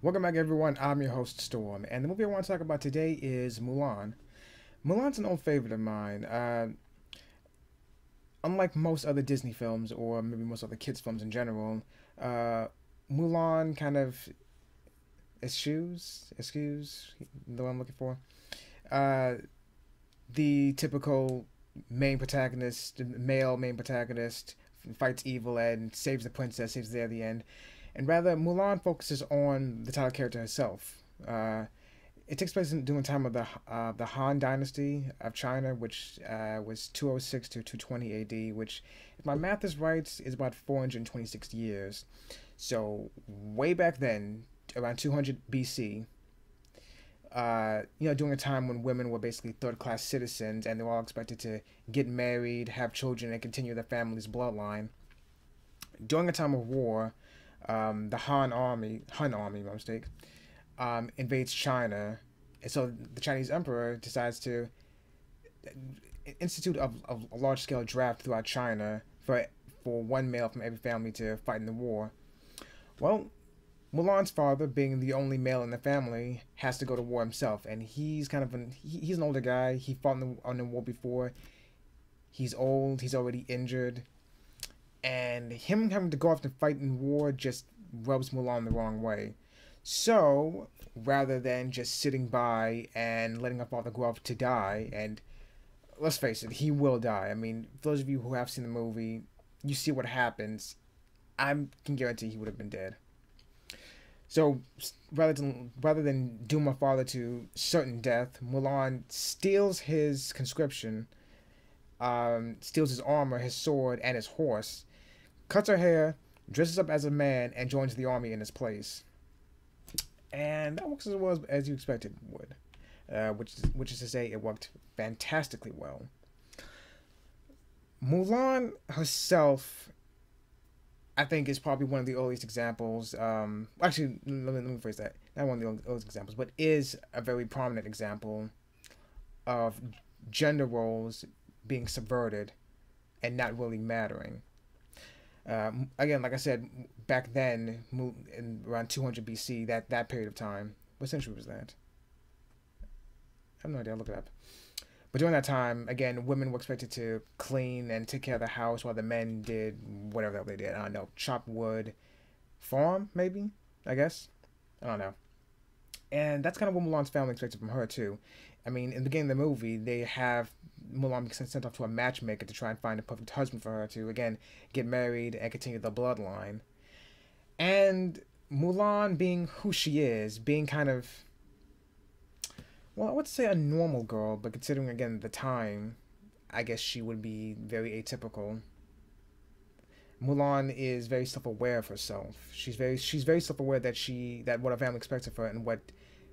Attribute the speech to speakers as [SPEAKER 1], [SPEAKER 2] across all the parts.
[SPEAKER 1] Welcome back, everyone. I'm your host, Storm, and the movie I want to talk about today is Mulan. Mulan's an old favorite of mine. Unlike most other Disney films, or maybe most other kids' films in general, uh, Mulan kind of excuse the one I'm looking for. Uh, the typical male main protagonist, fights evil and saves the princess, saves the day at the end. And rather, Mulan focuses on the title character herself. It takes place during the time of the Han Dynasty of China, which was 206 to 220 AD, which, if my math is right, is about 426 years. So, way back then, around 200 BC, during a time when women were basically third class citizens and they were all expected to get married, have children, and continue their family's bloodline. During a time of war, the Hun army, my mistake, invades China, and so the Chinese emperor decides to institute a large scale draft throughout China for one male from every family to fight in the war. Well, Mulan's father, being the only male in the family, has to go to war himself, and he's kind of he's an older guy. He fought on the war before. He's old. He's already injured, and him having to go off to fight in war just rubs Mulan the wrong way. So, rather than just sitting by and letting her father grow up to die, and let's face it, he will die. I mean, for those of you who have seen the movie, you see what happens. I can guarantee he would have been dead. So, rather than doom her father to certain death, Mulan steals his conscription, steals his armor, his sword, and his horse, cuts her hair, dresses up as a man, and joins the army in his place. And that works as well as you expected it would, which is to say, it worked fantastically well. Mulan herself, I think, is probably one of the earliest examples. Actually, let me phrase that. Not one of the earliest examples, but is a very prominent example of gender roles being subverted and not really mattering. Again, like I said, back then, in around 200 BC, that period of time, what century was that? I have no idea. I'll look it up. But during that time, again, women were expected to clean and take care of the house while the men did whatever they did. I don't know, chop wood, farm, maybe, I guess. I don't know. And that's kind of what Mulan's family expected from her, too. I mean, in the beginning of the movie, they have Mulan being sent off to a matchmaker to try and find a perfect husband for her to, again, get married and continue the bloodline. And Mulan, being who she is, being kind of, well, I would say a normal girl, but considering, again, the time, I guess she would be very atypical. Mulan is very self-aware of herself. She's very self-aware that what her family expects of her and what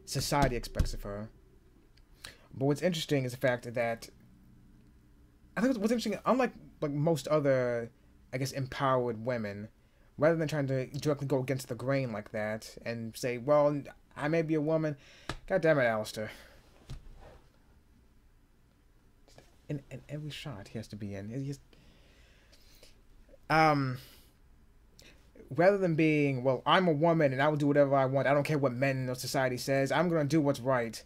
[SPEAKER 1] society expects of her. But what's interesting is the fact that I think what's interesting, unlike like most other, I guess, empowered women, rather than trying to directly go against the grain like that and say, "Well, I may be a woman," God damn it, Alistair. In every shot he has to be in, um, rather than being, "Well, I'm a woman and I will do whatever I want. I don't care what men or society says. I'm gonna do what's right."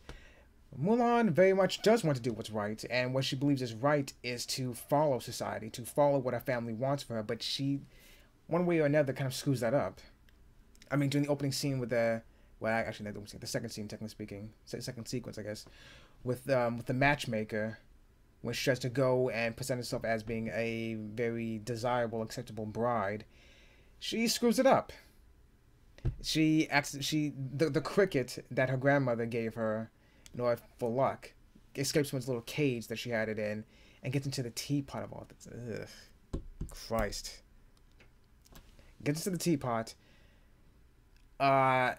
[SPEAKER 1] Mulan very much does want to do what's right, and what she believes is right is to follow society, to follow what her family wants for her, but she, one way or another, kind of screws that up. I mean, during the opening scene with well, actually, not the opening scene, the second scene, technically speaking, second sequence, I guess, with the matchmaker, when she tries to go and present herself as being a very desirable, acceptable bride, she screws it up. The cricket that her grandmother gave her, in order for luck, escapes from its little cage that she had it in, and gets into the teapot of all this. Ugh, Christ. Gets into the teapot. And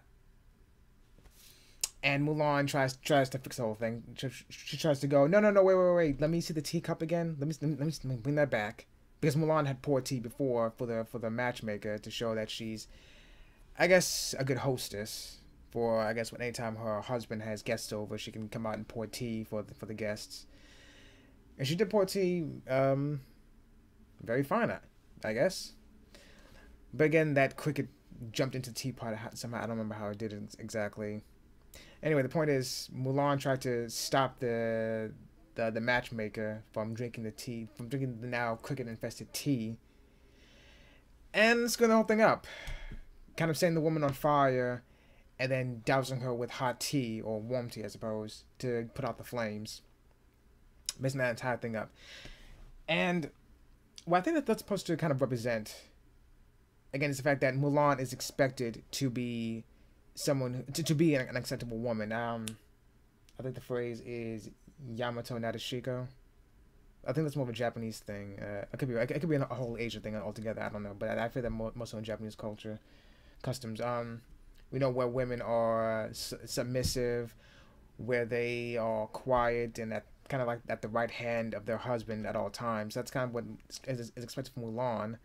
[SPEAKER 1] Mulan tries to fix the whole thing. She tries to go, no, wait. Let me see the teacup again. Let me bring that back, because Mulan had poured tea before for the matchmaker to show that she's, I guess, a good hostess. For, I guess, when anytime her husband has guests over, she can come out and pour tea for the guests. And she did pour tea, very fine, I guess. But again, that cricket jumped into the teapot somehow. I don't remember how it did it exactly. Anyway, the point is, Mulan tried to stop the matchmaker from drinking the tea, from drinking the now cricket infested tea, and screwing the whole thing up. Kind of setting the woman on fire, and then dousing her with hot tea, or warm tea, I suppose, to put out the flames. Messing that entire thing up. And what I think that that's supposed to kind of represent, again, is the fact that Mulan is expected to be someone, to be an acceptable woman. I think the phrase is Yamato Nadeshiko. I think that's more of a Japanese thing. It could be a whole Asian thing altogether. I don't know, but I feel that most in Japanese culture customs. We know where women are submissive, where they are quiet and at kind of like at the right hand of their husband at all times. That's kind of what is expected from Mulan,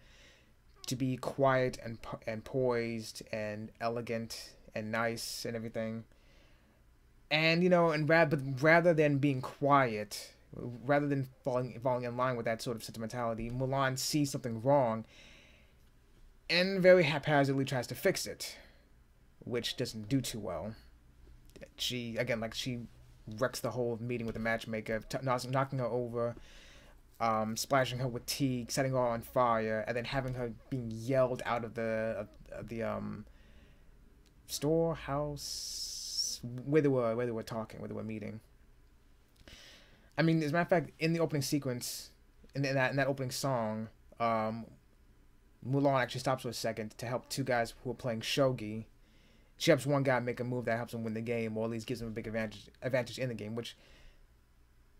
[SPEAKER 1] to be quiet and poised and elegant and nice and everything. And rather than being quiet, rather than falling in line with that sort of sentimentality, Mulan sees something wrong and very haphazardly tries to fix it, which doesn't do too well. She wrecks the whole meeting with the matchmaker, knocking her over, splashing her with tea, setting her on fire, and then having her being yelled out of the storehouse where they were talking, where they were meeting. I mean, as a matter of fact, in the opening sequence, in that opening song, Mulan actually stops for a second to help two guys who are playing shogi. She helps one guy make a move that helps him win the game, or at least gives him a big advantage in the game, which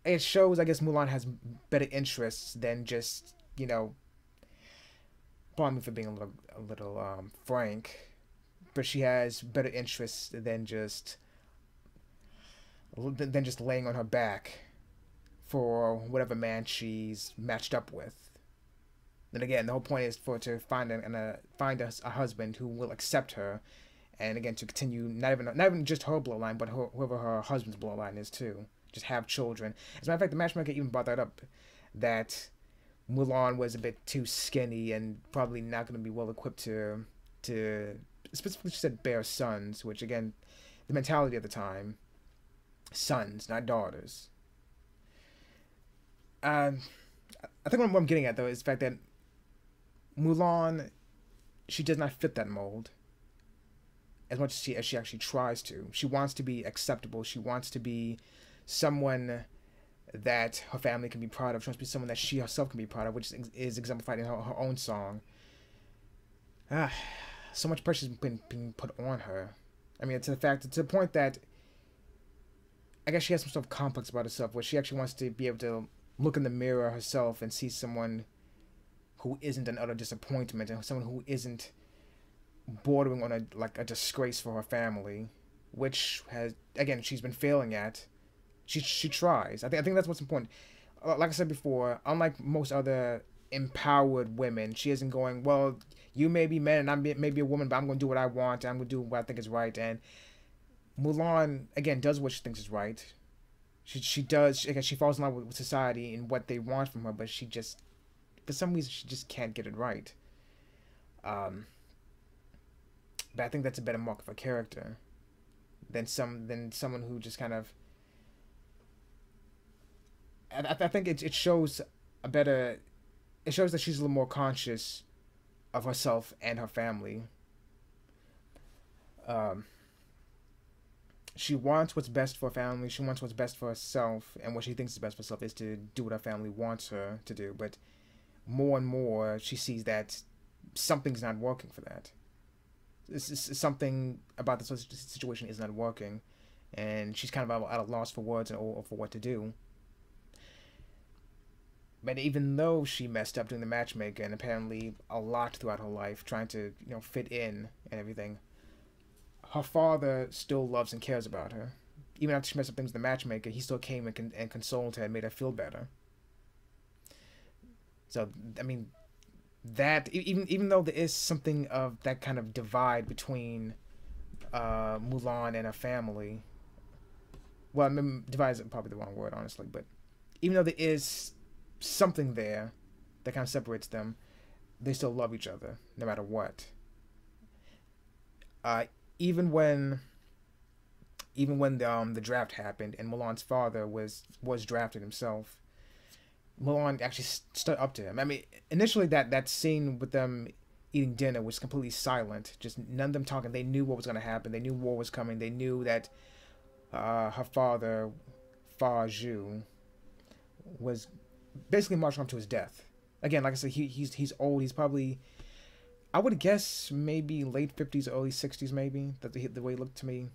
[SPEAKER 1] it shows, I guess, Mulan has better interests than just, pardon me for being a little frank, but she has better interests than just laying on her back for whatever man she's matched up with. And again, the whole point is for her to find a husband who will accept her, and again to continue not even just her bloodline, but whoever her husband's bloodline is too. Just have children. As a matter of fact, the matchmaker even brought that up, that Mulan was a bit too skinny and probably not going to be well equipped to specifically she said bear sons, which again, the mentality at the time, sons, not daughters. I think what I'm getting at though is the fact that Mulan, she does not fit that mold as much as she actually tries to. She wants to be acceptable. She wants to be someone that her family can be proud of. She wants to be someone that she herself can be proud of, which is exemplified in her own song. So much pressure has been being put on her. I mean, to the point that I guess she has some sort of complex about herself, where she actually wants to be able to look in the mirror herself and see someone who isn't an utter disappointment, and someone who isn't bordering on a disgrace for her family, which has, again, she's been failing at. She tries. I think that's what's important. Like I said before, unlike most other empowered women, she isn't going, well, you may be men and I may be a woman, but I'm going to do what I want, and I'm going to do what I think is right. And Mulan, again, does what she thinks is right. She does, again, she falls in love with society and what they want from her, but she just, for some reason, she just can't get it right. But I think that's a better mark of a character than someone who just kind of. I think it shows a better. It shows that she's a little more conscious of herself and her family. She wants what's best for her family. She wants what's best for herself, and what she thinks is best for herself is to do what her family wants her to do. But more and more, she sees that something's not working for that. Something about the situation is not working, and she's kind of at a loss for words or for what to do. But even though she messed up doing the matchmaker, and apparently a lot throughout her life, trying to fit in and everything, her father still loves and cares about her. Even after she messed up things with the matchmaker, he still came and consoled her and made her feel better. So I mean, that even though there is something of that kind of divide between Mulan and her family. Well, I mean, divide is probably the wrong word, honestly, but even though there is something there that kind of separates them, they still love each other no matter what. Uh, even when the draft happened and Mulan's father was drafted himself, Mulan actually stood up to him. I mean, initially that scene with them eating dinner was completely silent. Just none of them talking. They knew what was going to happen. They knew war was coming. They knew that her father, Fa Zhu, was basically marching up to his death. Again, like I said, he's old. He's probably, I would guess, maybe late 50s, early 60s, maybe. That the way he looked to me.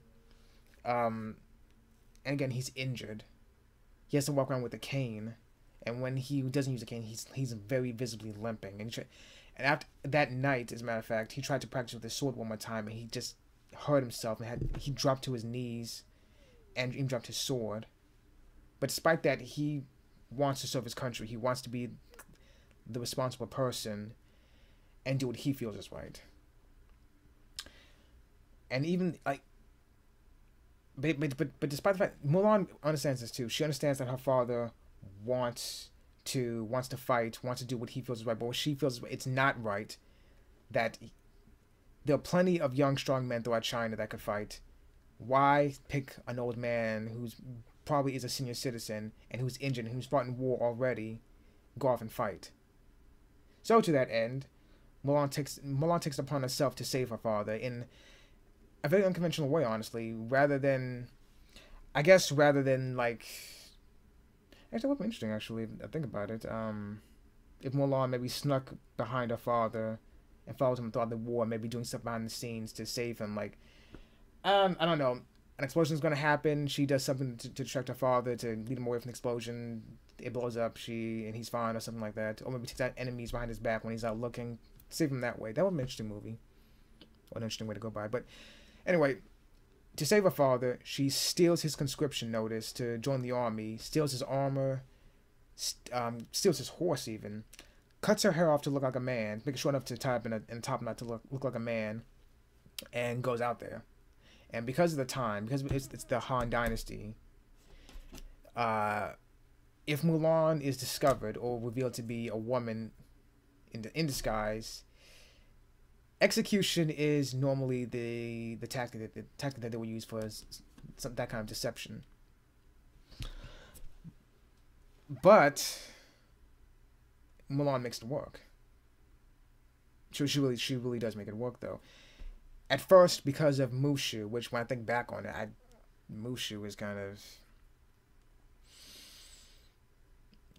[SPEAKER 1] And again, he's injured. He has to walk around with a cane, and when he doesn't use a cane, he's very visibly limping. And after that night, as a matter of fact, he tried to practice with his sword one more time, and he just hurt himself and he dropped to his knees, and even dropped his sword. But despite that, he wants to serve his country. He wants to be the responsible person and do what he feels is right. And even like, but despite the fact Mulan understands this too. She understands that her father wants to fight, wants to do what he feels is right, but what she feels is it's not right. That there are plenty of young, strong men throughout China that could fight. Why pick an old man who's probably is a senior citizen and who's injured and who's fought in war already, go off and fight? So to that end, Mulan takes it upon herself to save her father in a very unconventional way, honestly. Rather than like, actually, that would be interesting. Actually, I think about it. If Mulan maybe snuck behind her father and followed him throughout the war, maybe doing stuff behind the scenes to save him, like, I don't know. An explosion is going to happen. She does something to distract her father to lead him away from the explosion. It blows up. And he's fine or something like that. Or maybe takes out enemies behind his back when he's out looking. Save him that way. That would be an interesting movie. Or an interesting way to go by. But anyway, to save her father, she steals his conscription notice to join the army. Steals his armor. Steals his horse even. Cuts her hair off to look like a man. Make it short enough to tie up in a top knot to look like a man. And goes out there. And because of the time, because it's the Han Dynasty, if Mulan is discovered or revealed to be a woman in disguise, execution is normally the tactic that they would use for that kind of deception. But Mulan makes it work. She really does make it work, though. At first, because of Mushu, which when I think back on it, Mushu is kind of...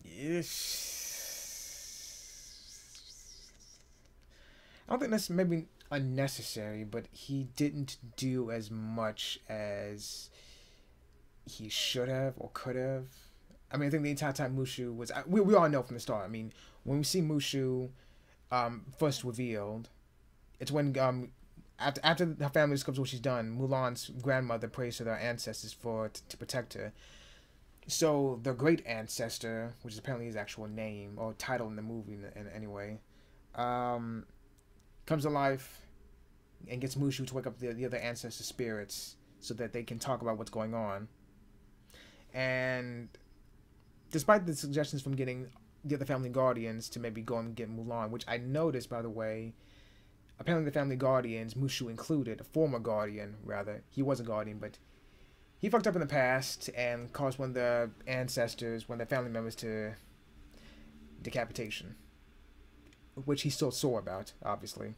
[SPEAKER 1] I don't think that's maybe unnecessary, but he didn't do as much as he should have or could have. I mean, I think the entire time Mushu was... We all know from the start. I mean, when we see Mushu first revealed, it's when... After her family discovers what she's done, Mulan's grandmother prays to their ancestors to protect her. So the great ancestor, which is apparently his actual name or title in the movie, in anyway, comes to life and gets Mushu to wake up the other ancestor spirits so that they can talk about what's going on. And despite the suggestions from getting the other family guardians to maybe go and get Mulan, which I noticed, by the way. Apparently the family guardians, Mushu included, a former guardian, rather. He was a guardian, but he fucked up in the past and caused one of the ancestors, one of the family members to decapitation. Which he's still sore about, obviously.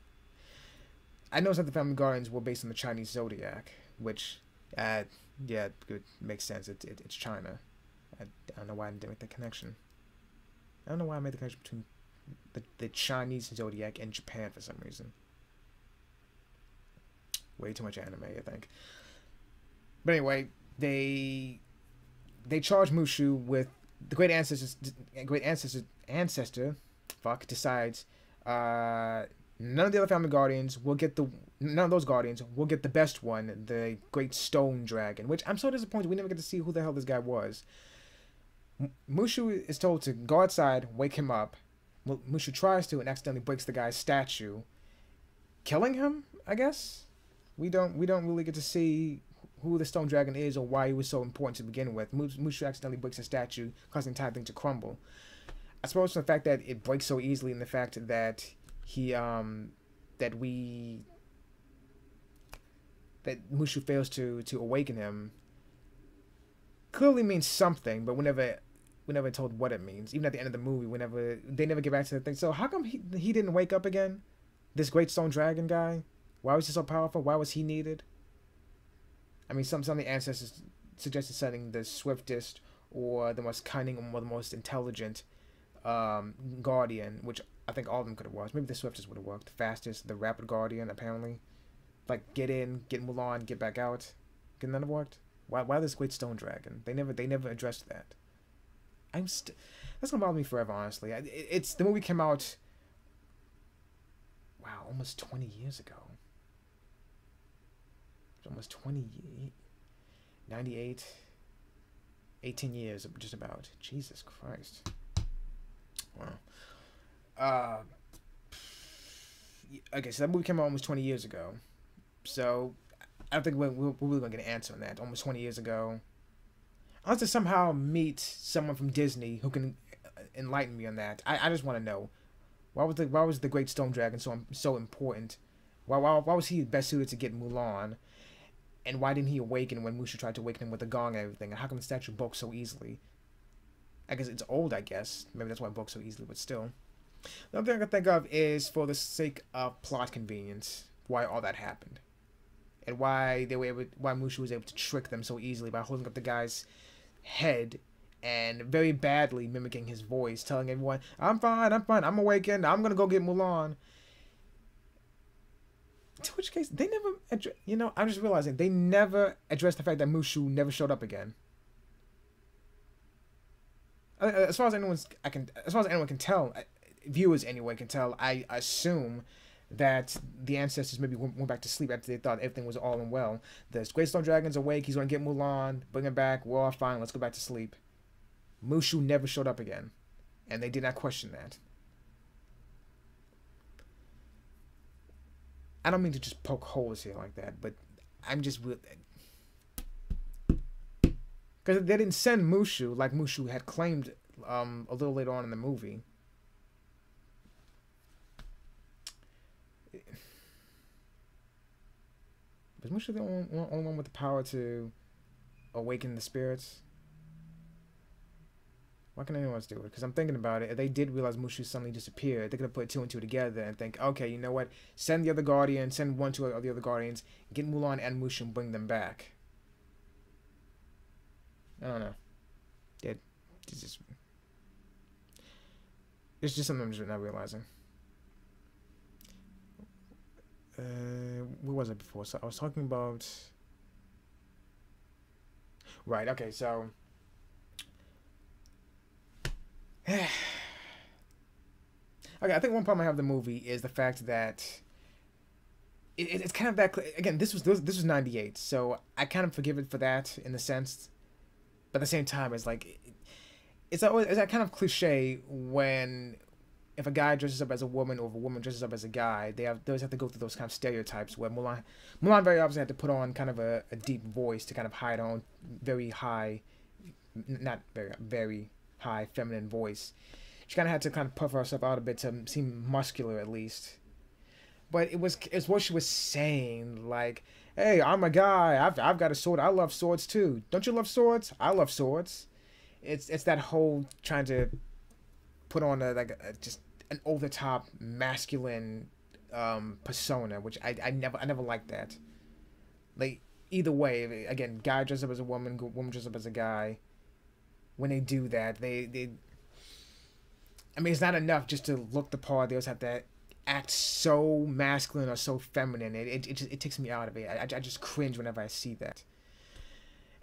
[SPEAKER 1] I noticed that the family guardians were based on the Chinese zodiac, which, yeah, it makes sense. It's China. I don't know why I didn't make that connection. I don't know why I made the connection between the Chinese zodiac and Japan for some reason. Way too much anime, I think. But anyway, they charge Mushu with the great ancestor. Fuck, decides none of the other family guardians will get none of those guardians will get the best one, the great stone dragon. Which I'm so disappointed we never get to see who the hell this guy was. Mushu is told to go outside, wake him up. Mushu tries to and accidentally breaks the guy's statue, killing him. I guess we don't really get to see who the stone dragon is or why he was so important to begin with. Mushu accidentally breaks the statue, causing the entire thing to crumble. I suppose from the fact that it breaks so easily, and the fact that he that Mushu fails to awaken him clearly means something, but we never told what it means. Even at the end of the movie, whenever they never get back to the thing. So how come he didn't wake up again? This Great Stone Dragon guy? Why was he so powerful? Why was he needed? I mean, some of the ancestors suggested sending the swiftest or the most cunning or the most intelligent guardian, which I think all of them could have worked. Maybe the swiftest would have worked. The fastest, the rapid guardian, apparently. Like, get in, get Mulan, get back out. Could none have worked? Why this Great Stone Dragon? They never addressed that. That's gonna bother me forever, honestly. It's the movie came out. Wow, almost 20 years ago. It's almost 98, 18 years, just about. Jesus Christ. Wow. Okay, so that movie came out almost 20 years ago. So I don't think we're really gonna get an answer on that. Almost 20 years ago. I'll have to somehow meet someone from Disney who can enlighten me on that. I just want to know why was the Great Stone Dragon so important? Why was he best suited to get Mulan? And why didn't he awaken when Mushu tried to awaken him with the gong and everything? And how come the statue broke so easily? I guess it's old, I guess. Maybe that's why it broke so easily, but still. The other thing I can think of is for the sake of plot convenience, why all that happened. And why Mushu was able to trick them so easily by holding up the guy's head and very badly mimicking his voice, telling everyone, I'm fine, I'm awakened, I'm gonna go get Mulan. To which case, they never, I'm just realizing, they never addressed the fact that Mushu never showed up again. As far as anyone can tell, viewers anyway can tell, I assume that the ancestors maybe went back to sleep after they thought everything was all in well. The Great Stone Dragon's awake, he's going to get Mulan, bring him back, we're all fine, let's go back to sleep. Mushu never showed up again, and they did not question that. I don't mean to just poke holes here like that, but I'm just... Because they didn't send Mushu like Mushu had claimed a little later on in the movie. Was Mushu the only one with the power to awaken the spirits? Why can't anyone else do it? Because I'm thinking about it. If they did realize Mushu suddenly disappeared, they could have put two and two together and think, okay, you know what? Send the other Guardian, send one, two of the other Guardians, get Mulan and Mushu and bring them back. I don't know. It's just something I'm just not realizing. What was it before? So I was talking about... Right, okay, so... Okay, I think one problem I have with the movie is the fact that it's kind of that... Again, this was 98, so I kind of forgive it for that in the sense... But at the same time, it's like... It's that kind of cliche when... If a guy dresses up as a woman or if a woman dresses up as a guy, they always have to go through those kind of stereotypes where Mulan very obviously had to put on kind of a deep voice to kind of hide her own very high, not very, very high feminine voice. She kind of had to kind of puff herself out a bit to seem muscular at least. But it's what she was saying, like, hey, I'm a guy, I've got a sword, I love swords too. Don't you love swords? I love swords. It's that whole trying to put on just an over-the-top masculine persona, which I never liked that. Like, either way, again, guy dressed up as a woman, woman dressed up as a guy. When they do that, they I mean, it's not enough just to look the part. They also have to act so masculine or so feminine. It takes me out of it. I just cringe whenever I see that.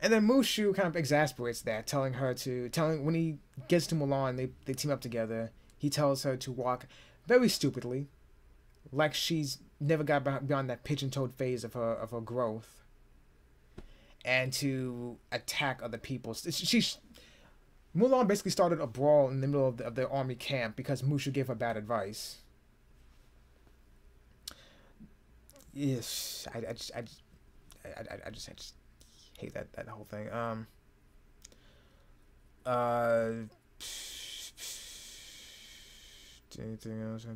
[SPEAKER 1] And then Mushu kind of exasperates that, when he gets to Mulan, they team up together. He tells her to walk very stupidly, like she's never got beyond that pigeon-toed phase of her growth, and to attack other people. Mulan basically started a brawl in the middle of their army camp because Mushu gave her bad advice. Yes, I just hate that whole thing. Anything else?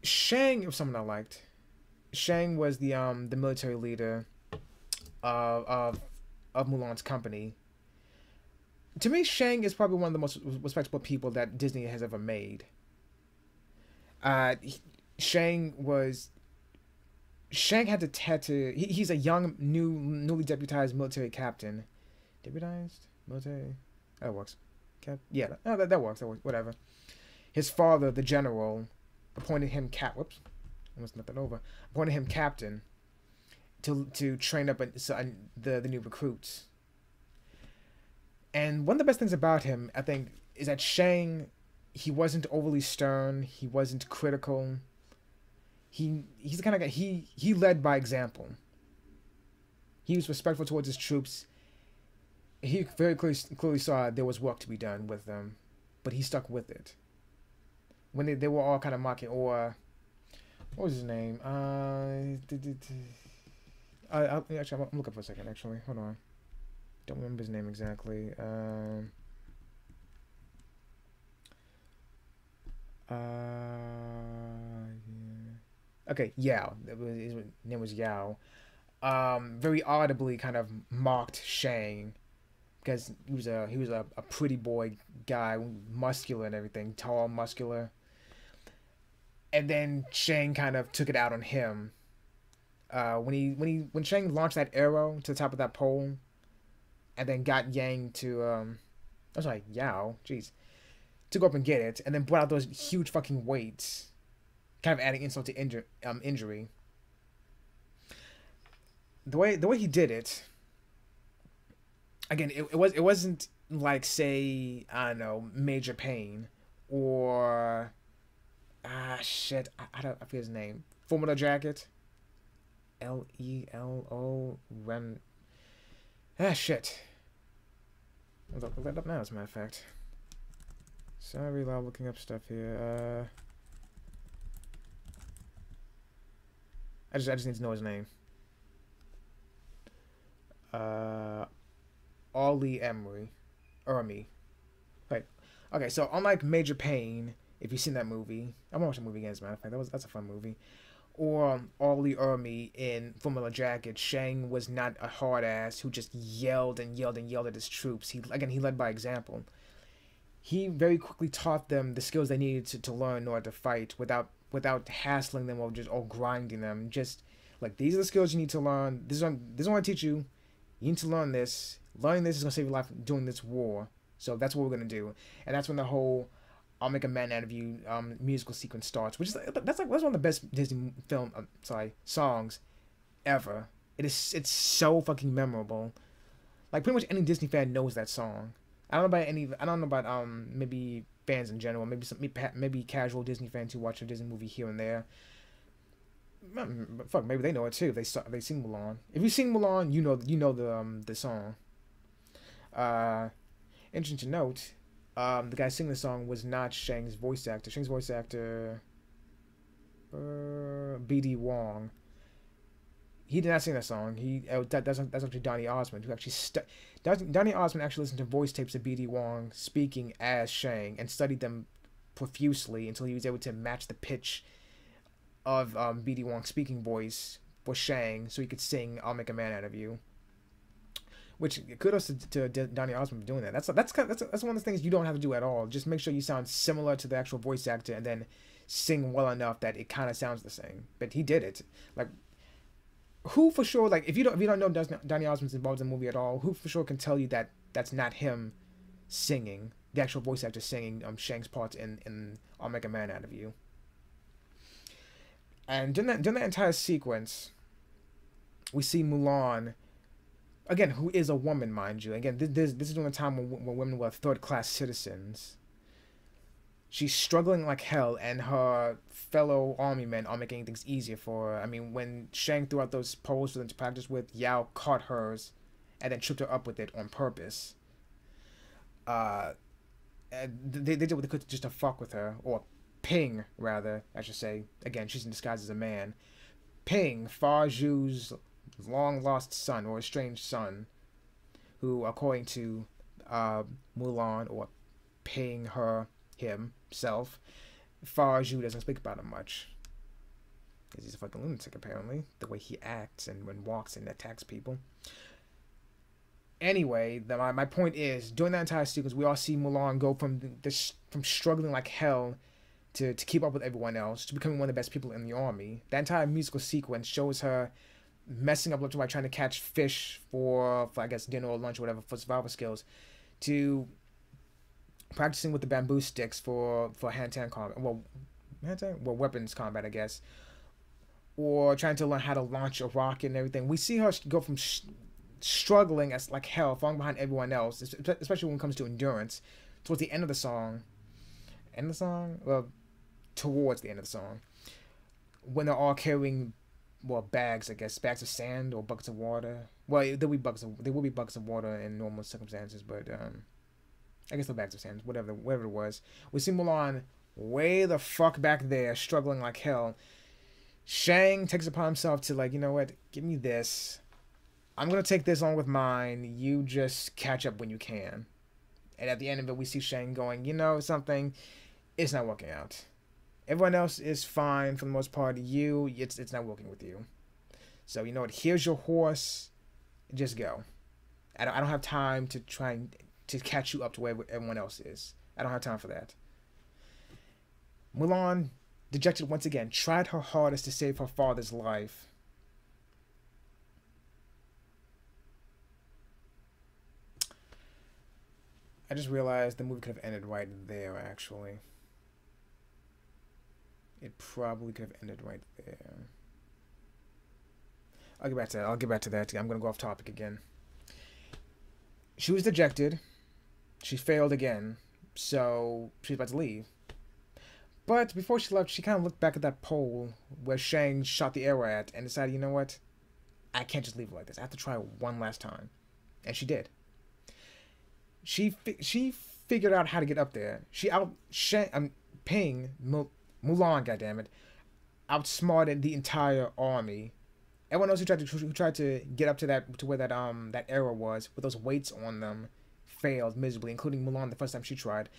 [SPEAKER 1] Shang was someone I liked. Shang was the military leader of of of Mulan's company. To me, Shang is probably one of the most respectable people that Disney has ever made. Uh, Shang was Shang had to he's a young newly deputized military captain. Deputized military. That works. Yeah, that works. That works. Whatever. His father, the general, appointed him Whoops, almost knocked that over. Appointed him captain to train up the new recruits. And one of the best things about him, I think, is that Shang, he wasn't overly stern. He wasn't critical. He's the kind of guy, he led by example. He was respectful towards his troops. He very clearly saw there was work to be done with them, but he stuck with it. When they were all kind of mocking, or what was his name? Actually, I'm looking for a second. Actually, hold on. Don't remember his name exactly. Yeah. Okay, Yao. His name was Yao. Very audibly kind of mocked Shang because he was a pretty boy guy, muscular and everything, tall, muscular. And then Shang kind of took it out on him. When Shang launched that arrow to the top of that pole, and then got Yang to I was like Yao, jeez, to go up and get it, and then brought out those huge fucking weights, kind of adding insult to injury. The way he did it, again, it wasn't like, say, I don't know, Major Pain or shit, I forget his name. Full Jacket. Lelo Ren. Shit. I'll look that up now, as a matter of fact. Sorry while looking up stuff here. I just need to know his name. Ollie Ermy. Right. Okay, so unlike Major Pain, if you've seen that movie, I'm gonna watch the movie again, as a matter of fact. That's a fun movie. Or Ollie Ermy in Full Metal Jacket, Shang was not a hard ass who just yelled and yelled and yelled at his troops. He led by example. He very quickly taught them the skills they needed to learn in order to fight without hassling them or grinding them. Just like, these are the skills you need to learn. This is what I want to teach you. You need to learn this. Learning this is gonna save your life during this war. So that's what we're gonna do. And that's when the whole "I'll make a man out of you" musical sequence starts, which is that's one of the best Disney songs ever. It's so fucking memorable. Like, pretty much any Disney fan knows that song. I don't know about maybe fans in general, maybe casual Disney fans who watch a Disney movie here and there. Fuck, maybe they know it too. They sing Mulan. If you sing Mulan, you know the song. Interesting to note. The guy singing the song was not Shang's voice actor. Shang's voice actor, B.D. Wong. He did not sing that song. That's actually Donny Osmond, who actually Donny Osmond actually listened to voice tapes of B.D. Wong speaking as Shang and studied them profusely until he was able to match the pitch of B.D. Wong's speaking voice for Shang, so he could sing "I'll Make a Man Out of You." Which, kudos to Donny Osmond for doing that. That's one of the things you don't have to do at all. Just make sure you sound similar to the actual voice actor, and then sing well enough that it kind of sounds the same. But he did it. Like, who for sure? Like, if you don't know Donny Osmond's involved in the movie at all, who for sure can tell you that that's not him singing, the actual voice actor singing Shang's part in "I'll Make a Man Out of You." And during that entire sequence, we see Mulan. Again, who is a woman, mind you. Again, this is during a time when women were third-class citizens. She's struggling like hell, and her fellow army men are making things easier for her. I mean, when Shang threw out those poles for them to practice with, Yao caught hers, and then tripped her up with it on purpose. And they did what they could just to fuck with her, or Ping, rather, I should say. Again, she's in disguise as a man. Ping, Fa Zhu's long-lost son, or estranged son, who, according to Mulan, or Ping, himself, Fa Zhu doesn't speak about him much. Because he's a fucking lunatic, apparently. The way he acts and when walks and attacks people. Anyway, my point is, during that entire sequence, we all see Mulan go from struggling like hell to keep up with everyone else, to becoming one of the best people in the army. That entire musical sequence shows her messing up left and right, trying to catch fish for I guess dinner or lunch or whatever for survival skills, to practicing with the bamboo sticks for hand-to-hand combat. Well, weapons combat, I guess, or trying to learn how to launch a rocket and everything. We see her go from struggling as like hell, falling behind everyone else, especially when it comes to endurance, towards the end of the song. Well, towards the end of the song, when they're all carrying, well, bags, I guess, bags of sand or buckets of water. Well, there will be buckets of water in normal circumstances, but I guess the bags of sand, whatever it was. We see Mulan way the fuck back there, struggling like hell. Shang takes it upon himself to, like, you know what, give me this. I'm gonna take this on with mine. You just catch up when you can. And at the end of it, we see Shang going, you know something, it's not working out. Everyone else is fine for the most part. It's not working with you. So, you know what? Here's your horse. Just go. I don't have time to try to catch you up to where everyone else is. I don't have time for that. Mulan, dejected once again, tried her hardest to save her father's life. I just realized the movie could have ended right there, actually. It probably could have ended right there. I'll get back to that. I'm going to go off topic again. She was dejected. She failed again. So she was about to leave. But before she left, she kind of looked back at that pole where Shang shot the arrow at and decided, you know what? I can't just leave it like this. I have to try one last time. And she did. She figured out how to get up there. Ping Mulan, goddammit, outsmarted the entire army. Everyone else who tried to get up to where that arrow was with those weights on them failed miserably, including Mulan the first time she tried.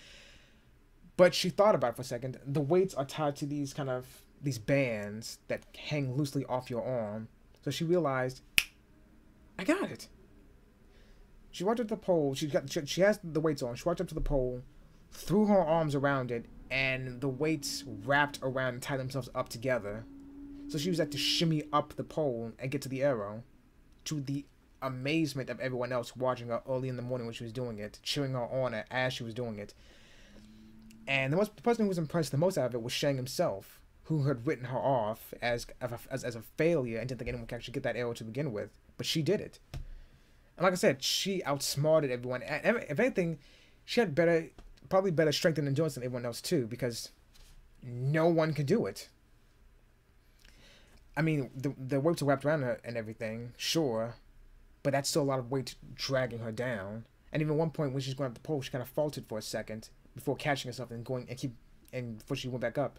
[SPEAKER 1] But she thought about it for a second. The weights are tied to these bands that hang loosely off your arm. So she realized, I got it. She walked up to the pole. She has the weights on. She walked up to the pole, threw her arms around it, and the weights wrapped around and tied themselves up together. So she was able to shimmy up the pole and get to the arrow, to the amazement of everyone else watching her early in the morning when she was doing it, cheering her on as she was doing it. And the person who was impressed the most out of it was Shang himself, who had written her off as a failure and didn't think anyone could actually get that arrow to begin with. But she did it. And like I said, she outsmarted everyone. And if anything, she had probably better strength and endurance than everyone else too, because no one could do it. I mean, the weights are wrapped around her and everything, sure, but that's still a lot of weight dragging her down. And even at one point when she's going up the pole, she kind of faltered for a second before catching herself and before she went back up.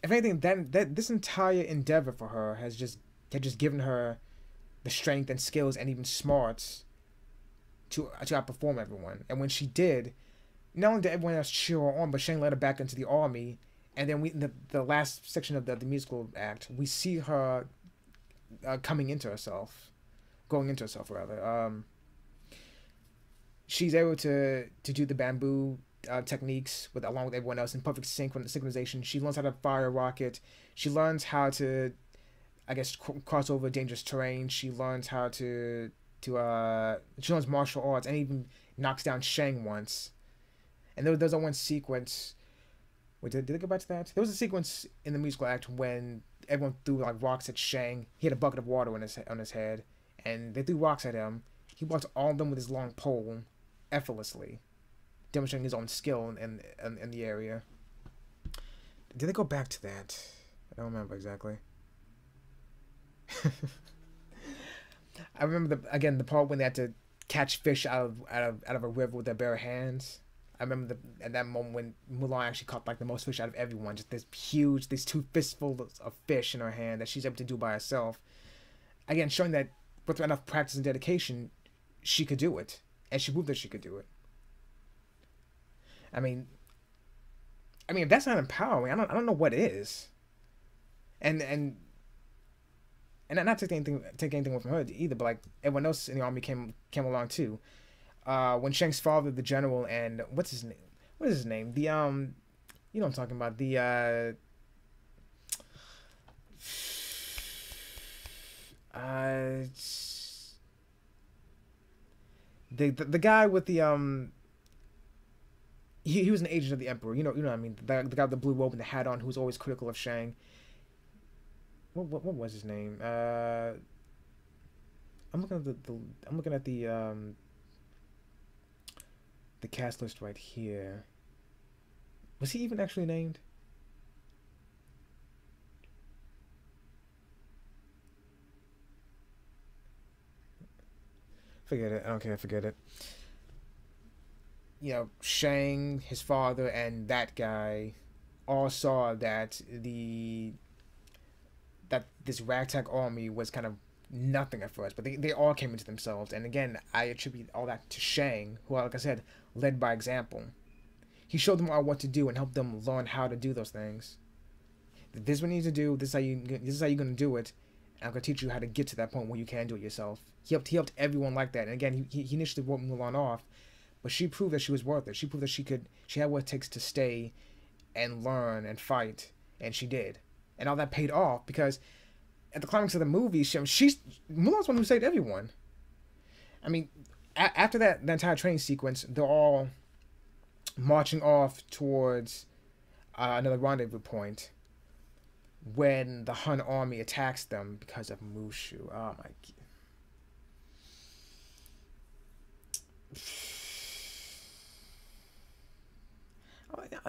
[SPEAKER 1] If anything, that this entire endeavor for her had just given her the strength and skills and even smarts to outperform everyone. And when she did, not only did everyone else cheer her on, but Shang led her back into the army. And then the last section of the musical act, we see her going into herself rather. She's able to do the bamboo techniques along with everyone else in perfect synchronization. She learns how to fire a rocket. She learns how to, I guess, cross over dangerous terrain. She learns how she learns martial arts and even knocks down Shang once. And there's a one sequence. Wait, did I go back to that? There was a sequence in the musical act when everyone threw like rocks at Shang. He had a bucket of water on his head, and they threw rocks at him. He blocked all of them with his long pole, effortlessly, demonstrating his own skill in the area. Did they go back to that? I don't remember exactly. I remember the part when they had to catch fish out of a river with their bare hands. I remember at that moment when Mulan actually caught like the most fish out of everyone. Just these two fistfuls of fish in her hand that she's able to do by herself. Again, showing that with enough practice and dedication, she could do it, and she proved that she could do it. I mean, I mean, if that's not empowering, I don't know what is. And and and not take anything away from her either, but like everyone else in the army came along too. When Shang's father, the general, and what's his name? What is his name? The you know what I'm talking about. Uh, the guy with he was an agent of the emperor. You know what I mean. The guy with the blue robe and the hat on, who was always critical of Shang. What was his name? I'm looking at I'm looking at the cast list right here. Was he even actually named? Forget it. I don't care. Forget it. You know, Shang, his father, and that guy all saw that this ragtag army was kind of nothing at first, but they all came into themselves. And again, I attribute all that to Shang, who, like I said, led by example. He showed them all what to do and helped them learn how to do those things. This is what you need to do. This is how you're gonna do it. And I'm gonna teach you how to get to that point where you can do it yourself. He helped everyone like that. And again, he initially wrote Mulan off, but she proved that she was worth it. She proved that she had what it takes to stay and learn and fight, and she did. And all that paid off because at the climax of the movie, she's Mulan's one who saved everyone. I mean, after that, the entire training sequence, they're all marching off towards another rendezvous point when the Hun army attacks them because of Mushu. Oh my god.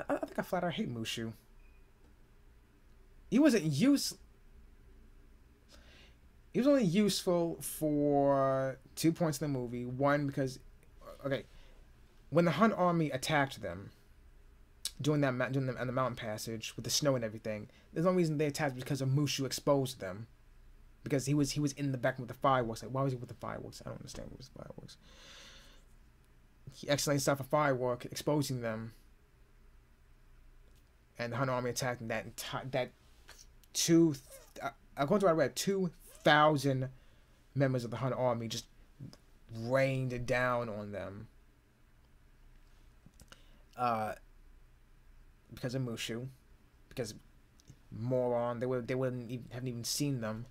[SPEAKER 1] I think I flat out hate Mushu. He wasn't use. He was only useful for 2 points in the movie. One, because okay, when the Hun army attacked them, doing the mountain passage with the snow and everything, there's no reason they attacked because of Mushu exposed them, because he was in the back with the fireworks. Like, why was he with the fireworks? I don't understand what was the fireworks. He accidentally stopped a firework, exposing them, and the Hun army attacked that according to what I read, 2,000 members of the Hun army just rained down on them. Because of Mushu, because moron, they wouldn't even, haven't even seen them.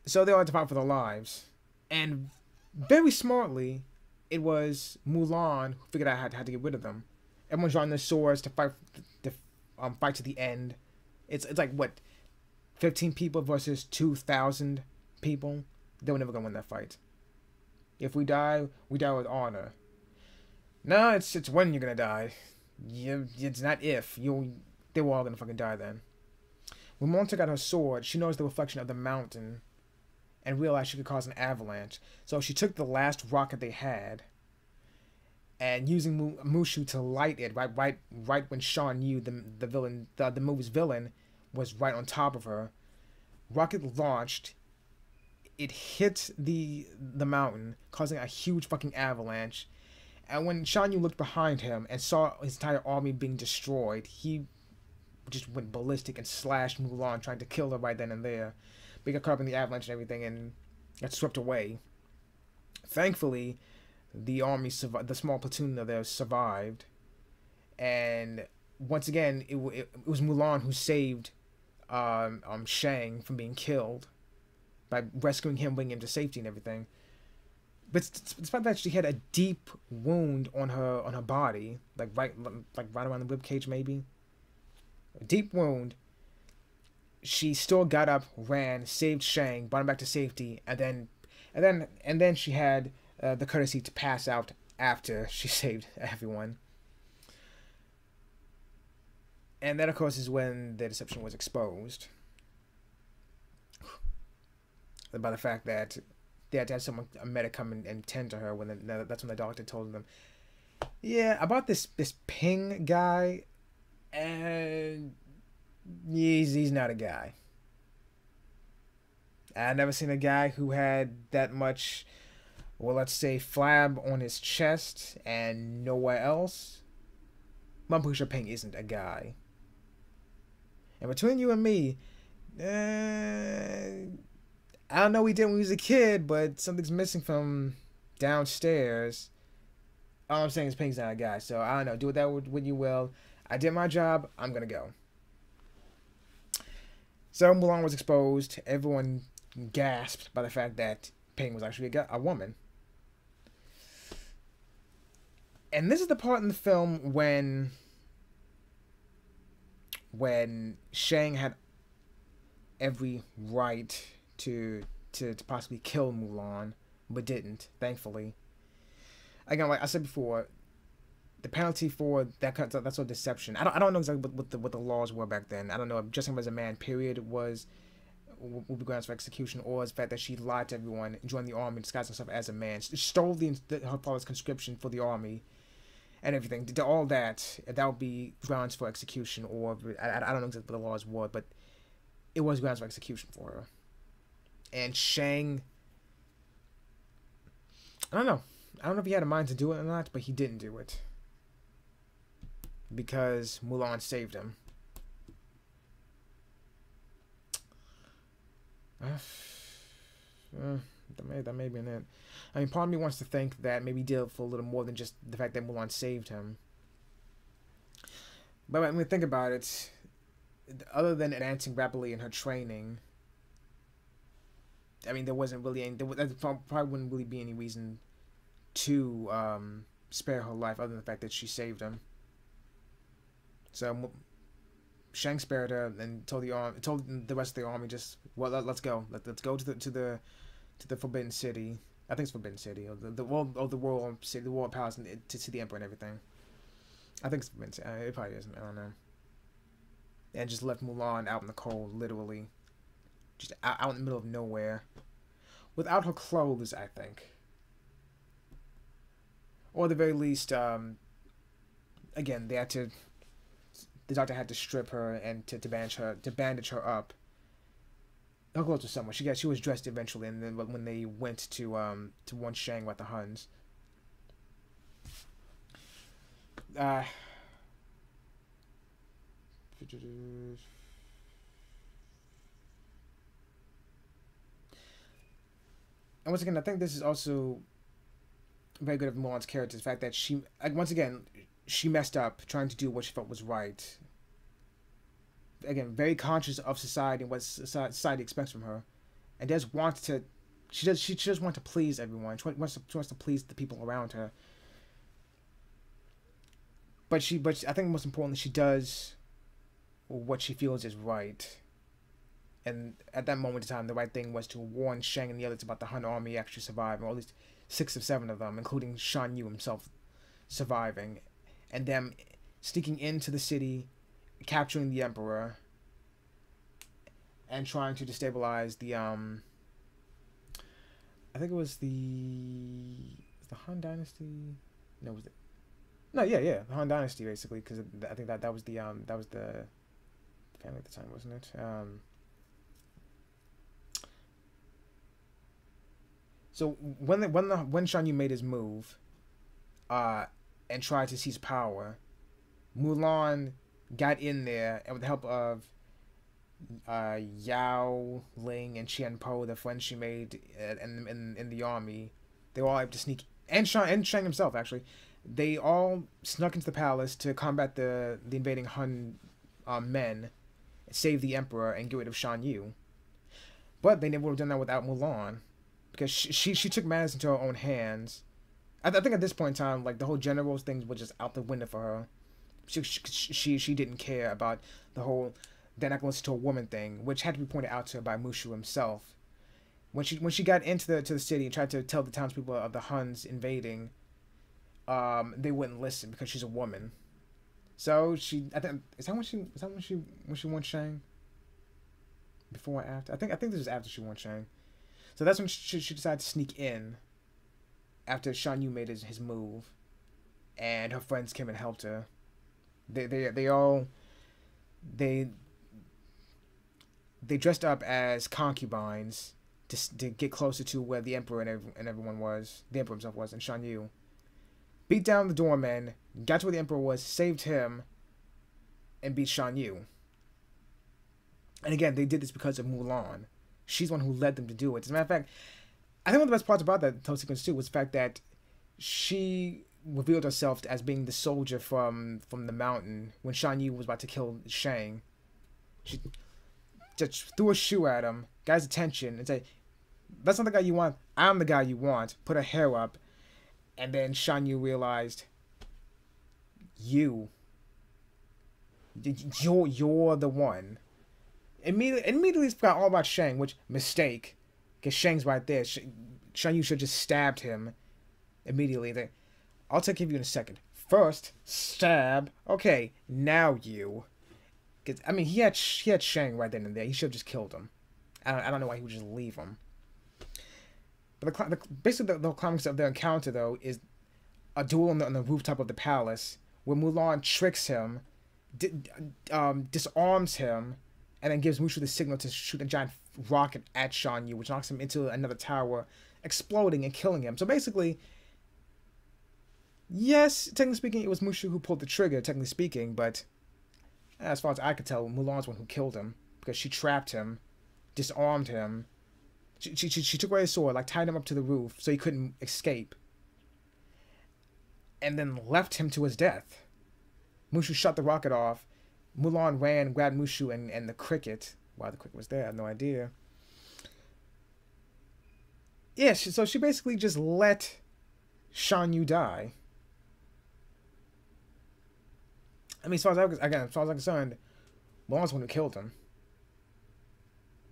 [SPEAKER 1] So they all had to fight for their lives, and very smartly, it was Mulan who figured out how to get rid of them. Everyone's drawing their swords to fight to the end. It's like what, 15 people versus 2,000 people. They were never gonna win that fight. If we die with honor. No, it's when you're gonna die. It's not if. They were all gonna fucking die then. When Mulan took out her sword, she noticed the reflection of the mountain and realized she could cause an avalanche. So she took the last rocket they had, and using Mushu to light it right when Sean Yu, the villain, the movie's villain, was right on top of her. Rocket launched. It hit the mountain, causing a huge fucking avalanche. And when Shan Yu looked behind him and saw his entire army being destroyed, he just went ballistic and slashed Mulan, trying to kill her right then and there. But he got caught up in the avalanche and everything and got swept away. Thankfully, the army survived. The small platoon of theirs survived. And once again, it was Mulan who saved Shang from being killed by rescuing him, bringing him to safety and everything. But despite that, she had a deep wound on her body, like right around the rib cage, maybe. A deep wound. She still got up, ran, saved Shang, brought him back to safety, and then she had the courtesy to pass out after she saved everyone. And that, of course, is when the deception was exposed. By the fact that they had to have a medic come and tend to her that's when the doctor told them, yeah, about this Ping guy, and he's not a guy. I've never seen a guy who had that much, well, let's say, flab on his chest and nowhere else. I'm pretty sure Ping isn't a guy. And between you and me, I don't know what he did when he was a kid, but something's missing from downstairs. All I'm saying is Ping's not a guy, so I don't know. Do with that when you will. I did my job. I'm gonna go. So Mulan was exposed. Everyone gasped by the fact that Ping was actually a woman. And this is the part in the film when Shang had every right to possibly kill Mulan, but didn't, thankfully. Again, like I said before, the penalty for that sort of deception. I don't know exactly what the laws were back then. I don't know if dressing him as a man, period, would be grounds for execution, or the fact that she lied to everyone, joined the army, disguised herself as a man, stole her father's conscription for the army, and everything. Did all that would be grounds for execution, or I don't know exactly what the laws were, but it was grounds for execution for her. And Shang, I don't know if he had a mind to do it or not, but he didn't do it because Mulan saved him. That may be it. I mean, part of me wants to think that maybe he did it for a little more than just the fact that Mulan saved him. But when we think about it, other than advancing rapidly in her training, I mean, there wasn't really any. There probably wouldn't really be any reason to spare her life other than the fact that she saved him. So Shang spared her and told the rest of the army, just, well, let's go. Let's go to the Forbidden City. I think it's Forbidden City, or the royal city, the royal palace, and to see the emperor and everything. I think it's Forbidden City. It probably isn't. I don't know. And just left Mulan out in the cold, literally, just out in the middle of nowhere, without her clothes, I think, or at the very least, again, the doctor had to strip her and to bandage her up. Her clothes were somewhere. She was dressed eventually, and then when they went to warn Shang about the Huns. And once again, I think this is also very good of Mulan's character. The fact that she, once again, she messed up trying to do what she felt was right. Again, very conscious of society and what society expects from her, and does want to. She does want to please everyone. She wants to please the people around her. But I think most importantly, she does what she feels is right. And at that moment in time, the right thing was to warn Shang and the others about the Hun army actually surviving, or at least 6 or 7 of them, including Shan Yu himself, surviving, and them sneaking into the city, capturing the emperor, and trying to destabilize the I think it was the Han dynasty. No, was it? No, yeah, the Han dynasty, basically, because I think that was the family at the time, wasn't it? So when Shan Yu made his move, and tried to seize power, Mulan got in there, and with the help of Yao Ling and Qian Po, the friends she made in the army, they were all able to sneak, and Shang himself, actually, they all snuck into the palace to combat the invading Han men, save the emperor, and get rid of Shan Yu. But they never would have done that without Mulan, because she took matters into her own hands. I think at this point in time, like, the whole generals things were just out the window for her. She didn't care about the whole "they're not going to listen to a woman" thing, which had to be pointed out to her by Mushu himself. When she got into the city and tried to tell the townspeople of the Huns invading, they wouldn't listen because she's a woman. So I think is that when she won Shang? Before or after? I think this was after she won Shang. So that's when she decided to sneak in, after Shan Yu made his move, and her friends came and helped her. They dressed up as concubines to get closer to where the emperor and everyone was. The emperor himself was, and Shan Yu, beat down the doorman, got to where the emperor was, saved him, and beat Shan Yu. And again, they did this because of Mulan. She's the one who led them to do it. As a matter of fact, I think one of the best parts about that whole sequence too was the fact that she revealed herself as being the soldier from the mountain when Shan Yu was about to kill Shang. She just threw a shoe at him, got his attention, and said, "That's not the guy you want. I'm the guy you want." Put her hair up, and then Shan Yu realized, you're the one. Immediately forgot all about Shang, which mistake, because Shang's right there. Shan Yu should just stabbed him immediately. I'll take care of you in a second. First, stab. Okay, now you. Cause, I mean, he had Shang right then and there. He should have just killed him. I don't know why he would just leave him. But basically, the climax of their encounter, though, is a duel on the rooftop of the palace, where Mulan tricks him, disarms him, and then gives Mushu the signal to shoot a giant rocket at Shan Yu, which knocks him into another tower, exploding and killing him. So basically, yes, technically speaking, it was Mushu who pulled the trigger, technically speaking, but as far as I could tell, Mulan's the one who killed him, because she trapped him, disarmed him. She took away his sword, like tied him up to the roof so he couldn't escape, and then left him to his death. Mushu shot the rocket off. Mulan ran, grabbed Mushu and the cricket. Why the cricket was there, I have no idea. Yeah, so she basically just let Shan Yu die. I mean, as far as I'm concerned, Mulan's the one who killed him.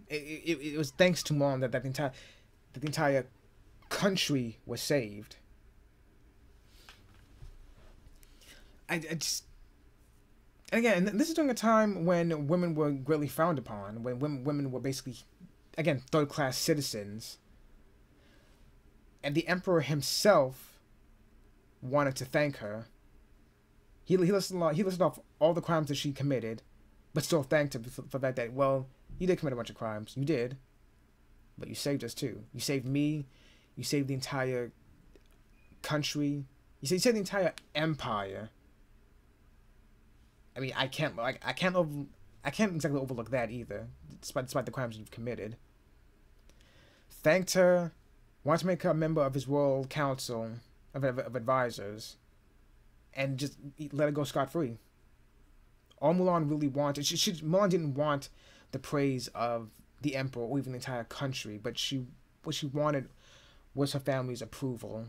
[SPEAKER 1] It was thanks to Mulan that the entire country was saved. I just, and again, this is during a time when women were greatly frowned upon, when women were basically, again, third-class citizens, and the emperor himself wanted to thank her. He listed off all the crimes that she committed, but still thanked her for that. Well, you did commit a bunch of crimes. You did. But you saved us too. You saved me. You saved the entire country. You saved the entire empire. I mean, I can't exactly overlook that either, despite the crimes you've committed. Thanked her. Wanted to make her a member of his royal council of advisors, and just let her go scot-free. All Mulan really wanted, Mulan didn't want the praise of the emperor or even the entire country, but what she wanted was her family's approval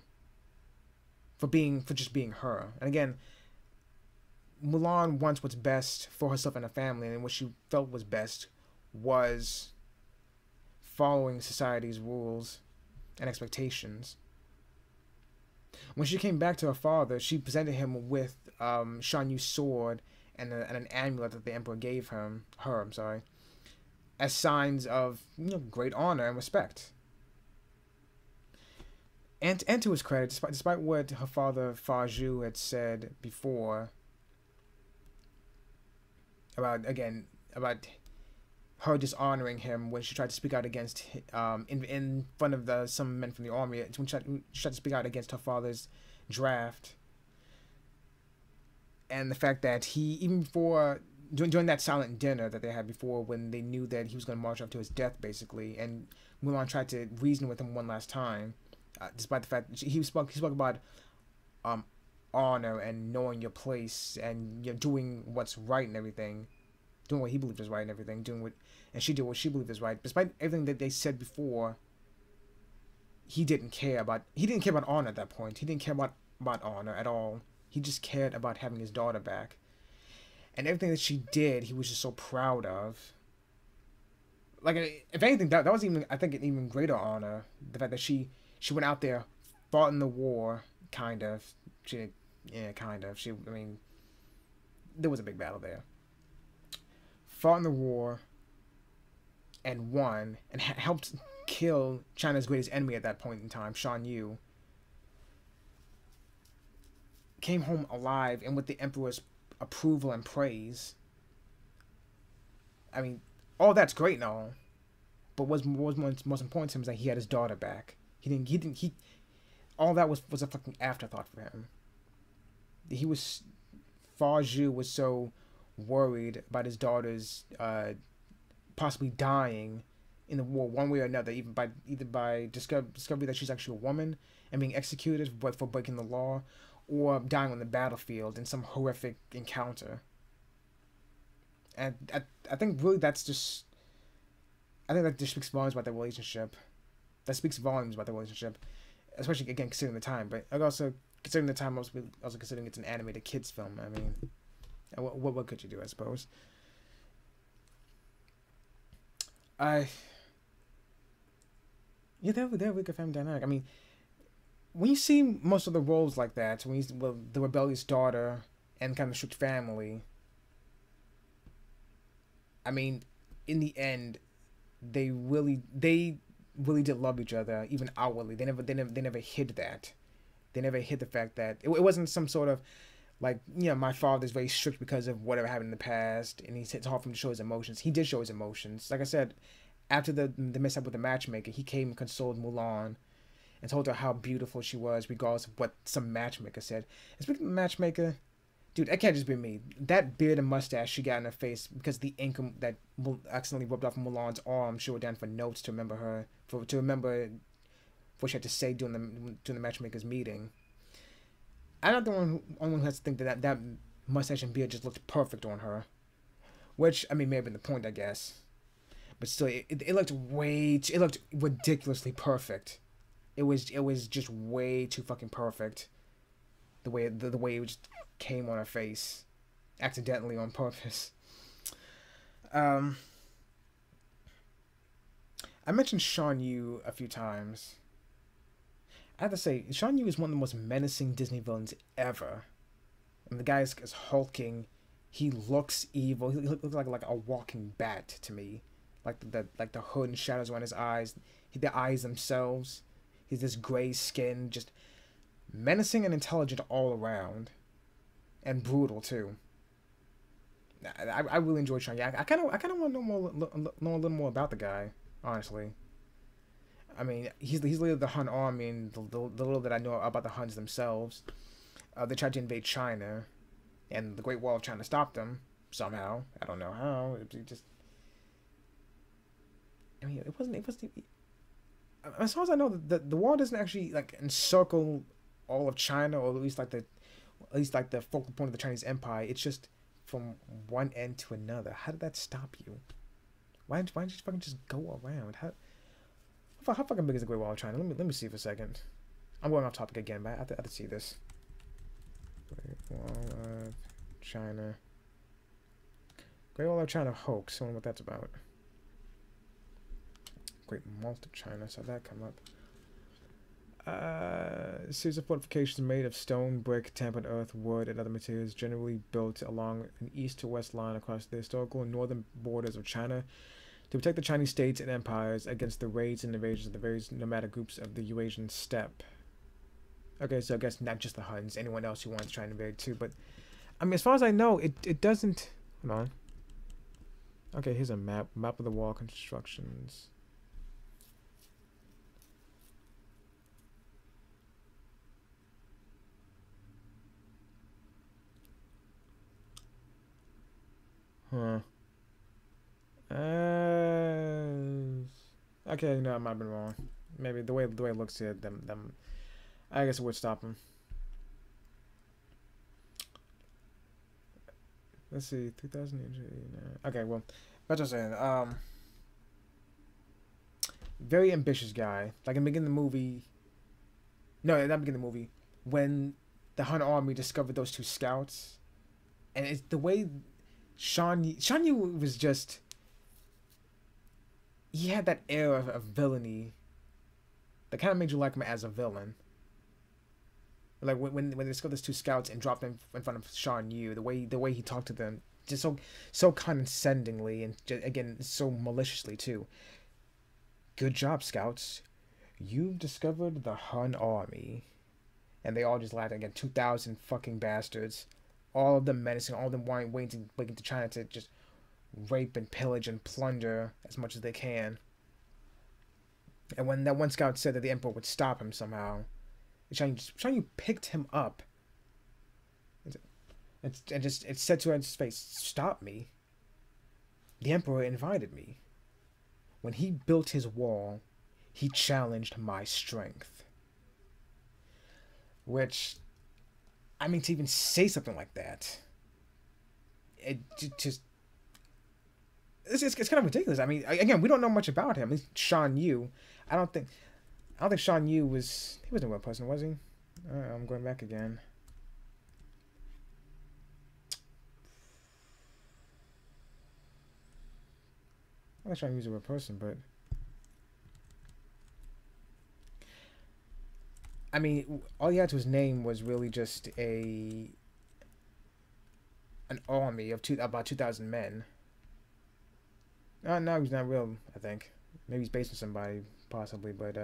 [SPEAKER 1] for just being her. And again, Mulan wants what's best for herself and her family, and what she felt was best was following society's rules and expectations. When she came back to her father, she presented him with Shan Yu's sword and an amulet that the emperor gave her, as signs of great honor and respect. And to his credit, despite what her father Fa Zhu had said before about her dishonoring him when she tried to speak out against in front of some men from the army, when she tried to speak out against her father's draft, and the fact that he, even before during that silent dinner that they had before, when they knew that he was going to march off to his death basically, and Mulan tried to reason with him one last time, despite the fact that he spoke about honor and knowing your place and doing what's right and everything, doing what he believed was right and everything, and she did what she believed was right. Despite everything that they said before, he didn't care about honor at that point. He didn't care about honor at all. He just cared about having his daughter back. And everything that she did, he was just so proud of. Like, if anything, that was even, I think, an even greater honor. The fact that she went out there, fought in the war, kind of. Kind of. I mean, there was a big battle there. Fought in the war, and won, and helped kill China's greatest enemy at that point in time, Shan Yu. Came home alive, and with the emperor's approval and praise. I mean, all that's great and all, but what's most important to him is that he had his daughter back. All that was a fucking afterthought for him. he was Fa Zhu was so worried about his daughter's possibly dying in the war one way or another, even by either by discovery that she's actually a woman and being executed for breaking the law, or dying on the battlefield in some horrific encounter. And I think really that's just I think that just speaks volumes about their relationship. That speaks volumes about their relationship, especially again considering the time. But also considering the time, also considering it's an animated kids film. I mean, what could you do? I suppose. I Yeah, they're a really good family dynamic. I mean, when you see most of the roles like that, when you well, the rebellious daughter and kind of strict family, I mean, in the end, they really did love each other, even outwardly. They never hid that. They never hid the fact that it wasn't some sort of like, my father's very strict because of whatever happened in the past, and it's hard for him to show his emotions. He did show his emotions. Like I said, after the mishap with the matchmaker, he came and consoled Mulan and told her how beautiful she was, regardless of what some matchmaker said. And speaking of the matchmaker, dude, that can't just be me. That beard and mustache she got in her face because the ink that accidentally rubbed off Mulan's arm, she wrote down for notes to remember to remember what she had to say during the matchmaker's meeting. I'm not the only one who has to think that mustache and beard just looked perfect on her. Which, I mean, may have been the point, I guess. But still, it looked it looked ridiculously perfect. It was just way too fucking perfect. The way it just came on her face, accidentally on purpose. I mentioned Shan Yu a few times. I have to say, Shan Yu is one of the most menacing Disney villains ever. And the guy is hulking. He looks evil. He looks like a walking bat to me. Like the hood and shadows around his eyes. The eyes themselves. He's this gray skin, just menacing and intelligent all around. And brutal too. I really enjoyed Shan Yu. I kind of want to know a little more about the guy, honestly. I mean, he's leader of the Han army, and the little that I know about the Huns themselves, they tried to invade China, and the Great Wall of China stopped them somehow. I don't know how. It just, I mean, it wasn't. As far as I know, the wall doesn't actually like encircle all of China, or at least like the focal point of the Chinese Empire. It's just from one end to another. How did that stop you? Why didn't you fucking just go around? How fucking big is the Great Wall of China? Let me see for a second. I'm going off topic again, but I have to see this. Great Wall of China. Great Wall of China hoax. I wonder what that's about. Great Wall of China. Saw that come up. A series of fortifications made of stone, brick, tempered earth, wood, and other materials, generally built along an east to west line across the historical and northern borders of China, to protect the Chinese states and empires against the raids and invasions of the various nomadic groups of the Eurasian steppe. Okay, so I guess not just the Huns, anyone else who wants to try and invade too, but I mean, as far as I know, it doesn't. Hold on. Okay, here's a map of the wall constructions. Huh. Okay, no, I might have been wrong. Maybe the way it looks here, them. I guess it would stop them. Let's see, 3,089. Okay, well, that's what I'm saying. Very ambitious guy. Like in the beginning of the movie. No, not beginning of the movie. When the Han army discovered those two scouts, and it's the way Shan Yu was just. He had that air of villainy that kind of made you like him as a villain. Like when they discovered those two scouts and dropped them in front of Shan Yu, the way he talked to them, just so condescendingly and just, again so maliciously too. Good job, scouts. You've discovered the Han army, and they all just laughed again. 2,000 fucking bastards, all of them menacing, all of them waiting to China to just rape and pillage and plunder as much as they can. And when that one scout said that the emperor would stop him somehow, Shan Yu picked him up And just it said to her in his face, "Stop me. The Emperor invited me. When he built his wall, he challenged my strength." Which, I mean, to even say something like that, it just it's kind of ridiculous. I mean, again, we don't know much about him. At least Shan Yu, I don't think Shan Yu he wasn't a real person, was he? I'm going back again. I'm not trying to use a real person, but I mean, all he had to his name was really just an army of about 2,000 men. No, he's not real. I think maybe he's based on somebody, possibly, but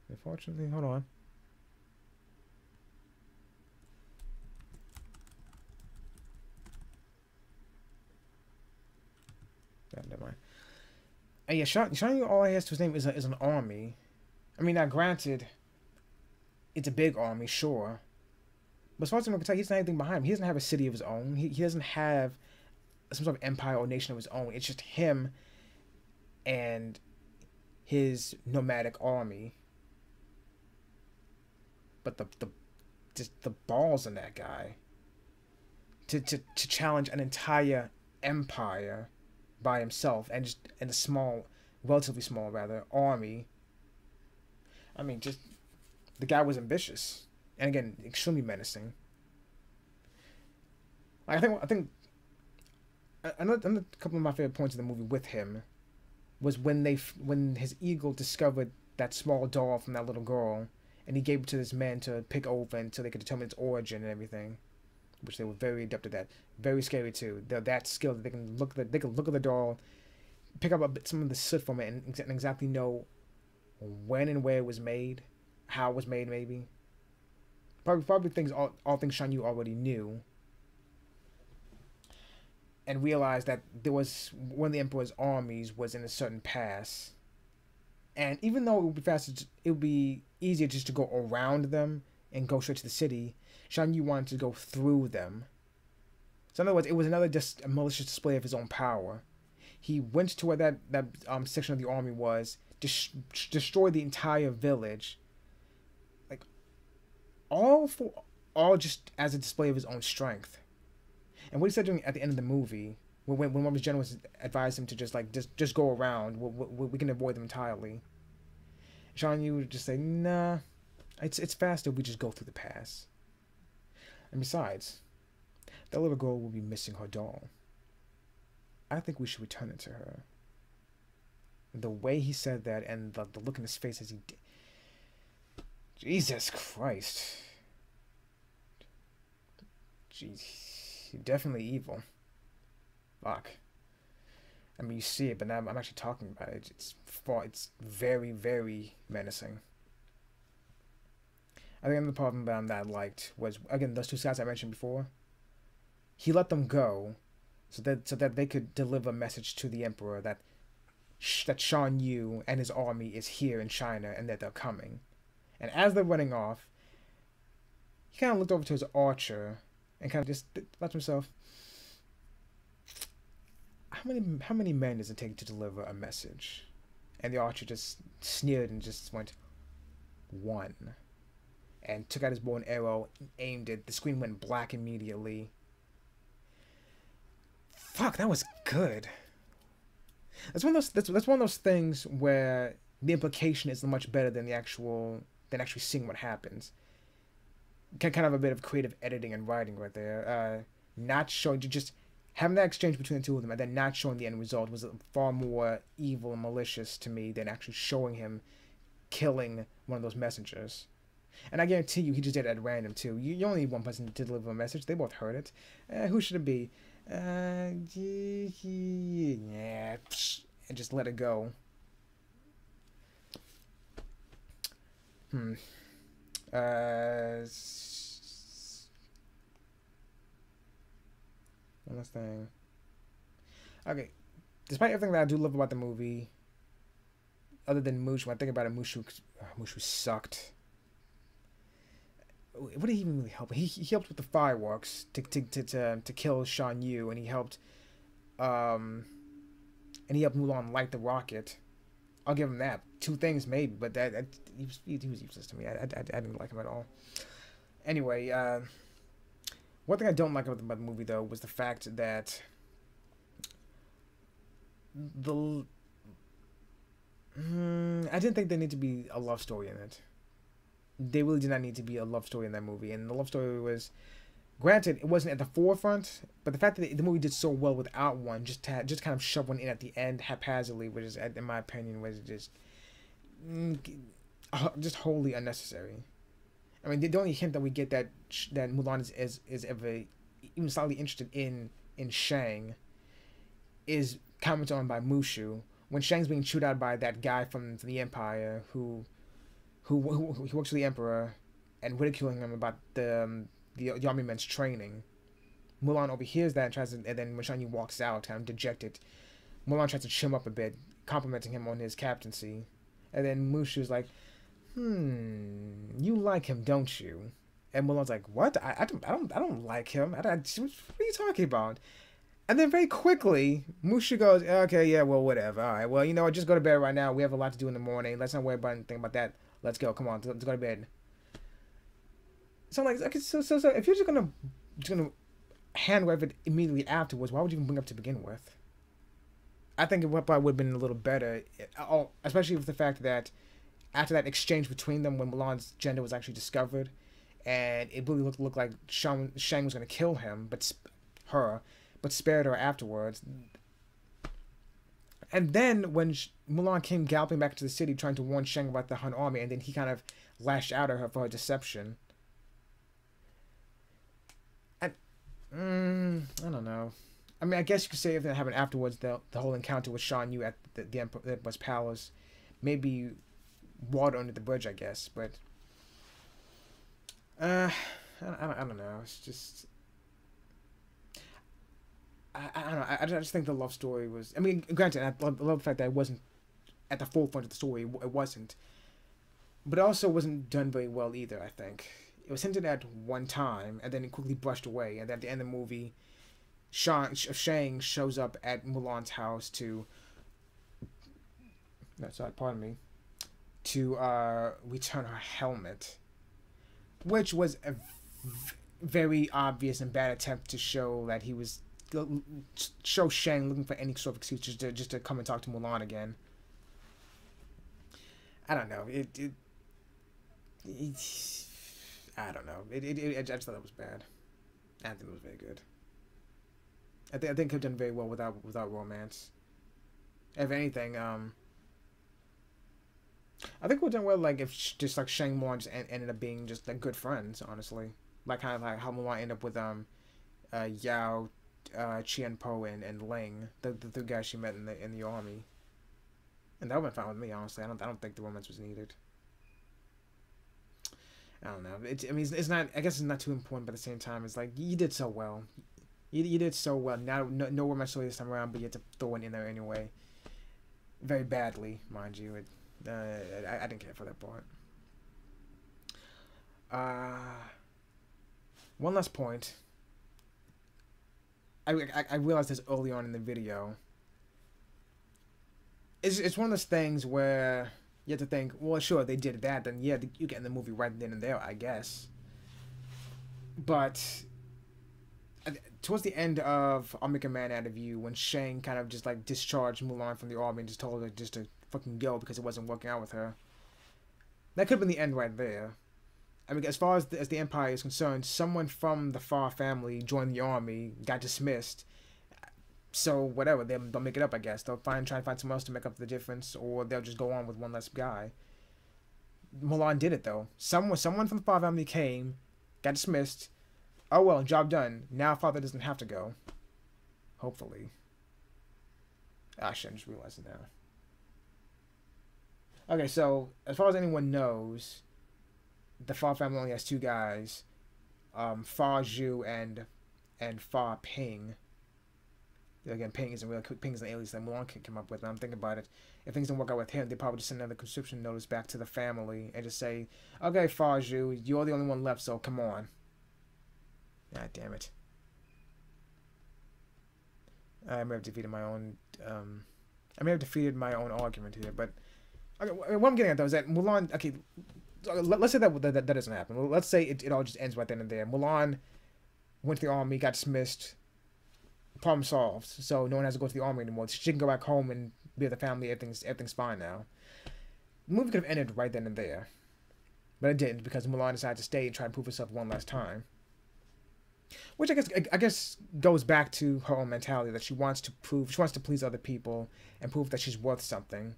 [SPEAKER 1] unfortunately, hold on. Never mind. And yeah, Shan Yu, all he has to his name is an army. I mean, now granted, it's a big army, sure. But as far as I can tell, he doesn't have anything behind him. He doesn't have a city of his own. He doesn't have some sort of empire or nation of his own. It's just him and his nomadic army. But just the balls in that guy to challenge an entire empire by himself, and just in a small, relatively small rather, army. I mean, just the guy was ambitious, and again, extremely menacing. I think another couple of my favorite points of the movie with him was when his eagle discovered that small doll from that little girl, and he gave it to this man to pick over until they could determine its origin and everything, which they were very adept at that. Very scary too. They're that skilled that they can look at the doll, pick up some of the soot from it, and exactly know when and where it was made, how it was made, maybe. Probably things all things Shan Yu already knew, and realized that there was one of the Emperor's armies was in a certain pass, and even though it would be faster, it would be easier just to go around them and go straight to the city. Shan Yu wanted to go through them. So in other words, it was another just a malicious display of his own power. He went to where that section of the army was, destroyed the entire village, like all just as a display of his own strength. And what he said doing at the end of the movie, when one of his generals advised him to just go around, we can avoid them entirely. Shan Yu would just say, "Nah, it's faster if we just go through the pass. And besides, that little girl will be missing her doll. I think we should return it to her." The way he said that, and the look in his face as he did. Jesus Christ. Jeez. Definitely evil. Fuck. I mean, you see it, but now I'm actually talking about it. It's very, very menacing. I think another problem that I liked was, again, those two guys I mentioned before. He let them go so that they could deliver a message to the Emperor that Shan Yu and his army is here in China and that they're coming. And as they're running off, he kind of looked over to his archer and kind of just thought to himself, how many men does it take to deliver a message? And the archer just sneered and just went, "One." And took out his bow and arrow, aimed it. The screen went black immediately. Fuck, that was good. That's one of those things where the implication is much better than actually seeing what happens. Kind of a bit of creative editing and writing right there. Not showing, just having that exchange between the two of them and then not showing the end result was far more evil and malicious to me than actually showing him killing one of those messengers. And I guarantee you, he just did it at random too. You only need one person to deliver a message. They both heard it. Who should it be? Yeah, and just let it go. One last thing. Okay, despite everything that I do love about the movie, other than Mushu, when I think about it, Mushu sucked. what did he even really help? He helped with the fireworks to kill Shan Yu, and um he helped Mulan light the rocket. I'll give him that. Two things maybe, but that he was useless to me. I didn't like him at all. Anyway, one thing I don't like about the movie though was the fact that the I didn't think there needed to be a love story in it. They really did not need to be a love story in that movie, and the love story was, granted, it wasn't at the forefront, but the fact that the movie did so well without one, just kind of shove one in at the end haphazardly, which is, in my opinion, was just wholly unnecessary. I mean, the only hint that we get that Mulan is ever even slightly interested in Shang is commented on by Mushu when Shang's being chewed out by that guy from the Empire who works for the Emperor and ridiculing him about the army men's training. Mulan overhears that and then when Shan Yu walks out, kind of dejected, Mulan tries to chim up a bit, complimenting him on his captaincy, and then Mushu's like, you like him, don't you? And Mulan's like, what? I don't like him. What are you talking about? And then very quickly, Mushu goes, okay, yeah, well, whatever. All right, well, you know what? Just go to bed right now. We have a lot to do in the morning. Let's not worry about anything about that. Let's go. Come on, let's go to bed. So I'm like, okay, so if you're just gonna hand wave it immediately afterwards, why would you even bring it up to begin with? I think it probably would have been a little better, especially with the fact that after that exchange between them, when Mulan's gender was actually discovered, and it really looked like Shang was gonna kill him, but spared her afterwards. And then when Mulan came galloping back to the city trying to warn Shang about the Han army, and then he kind of lashed out at her for her deception. And I don't know. I mean, I guess you could say if that happened afterwards, the whole encounter with Shan Yu at the Emperor's palace, maybe water under the bridge, I guess. But I don't know. It's just. I don't know. I just think the love story was. I mean, granted, I love the fact that it wasn't at the forefront of the story. It wasn't, but it also wasn't done very well either. I think it was hinted at one time, and then it quickly brushed away. And then at the end of the movie, Shang shows up at Mulan's house to. Sorry, pardon me. To return her helmet, which was a very obvious and bad attempt to show that he was. Show Shang looking for any sort of excuse just to come and talk to Mulan again. I don't know. I don't know. I just thought it was bad. I don't think it was very good. I think it could have done very well without romance. If anything, I think it would have done well like if just like Shang Mulan just ended up being just like good friends. Honestly, like kind of like how Mulan ended up with Yao. Chien Po and Ling, the two guys she met in the army, and that would have been fine with me. Honestly, I don't think the romance was needed. I don't know. I mean, it's not. I guess it's not too important, but at the same time, it's like you did so well. You did so well. Now no romance story this time around, but you had to throw it in there anyway. Very badly, mind you. I didn't care for that part. One last point. I realized this early on in the video. It's one of those things where you have to think, well, sure, they did that, then yeah, you get in the movie right then and there, I guess. But towards the end of I'll Make a Man Out of You, when Shang kind of just like discharged Mulan from the army and just told her just to fucking go because it wasn't working out with her, that could have been the end right there. I mean, as far as the Empire is concerned, someone from the Fa family joined the army, got dismissed. So whatever, they'll make it up, I guess. They'll try and find someone else to make up the difference, or they'll just go on with one less guy. Mulan did it though. Someone from the Fa family came, got dismissed. Oh well, job done. Now father doesn't have to go. Hopefully. Actually, I just realized it now. Okay, so as far as anyone knows, the Fa family only has two guys, Fa Zhu and Fa Ping. Again, Ping isn't real. Ping is an alias that Mulan can come up with. And I'm thinking about it. If things don't work out with him, they probably just send another conscription notice back to the family and just say, "Okay, Faju, you're the only one left, so come on." God damn it. I may have defeated my own. I may have defeated my own argument here, but okay, what I'm getting at though is that Mulan. Okay, let's say that doesn't happen. Let's say it all just ends right then and there. Mulan went to the army, got dismissed. Problem solved. So no one has to go to the army anymore. She can go back home and be with the family. Everything's fine now. The movie could have ended right then and there, but it didn't because Mulan decided to stay and try and prove herself one last time. Which I guess goes back to her own mentality that she wants to please other people and prove that she's worth something.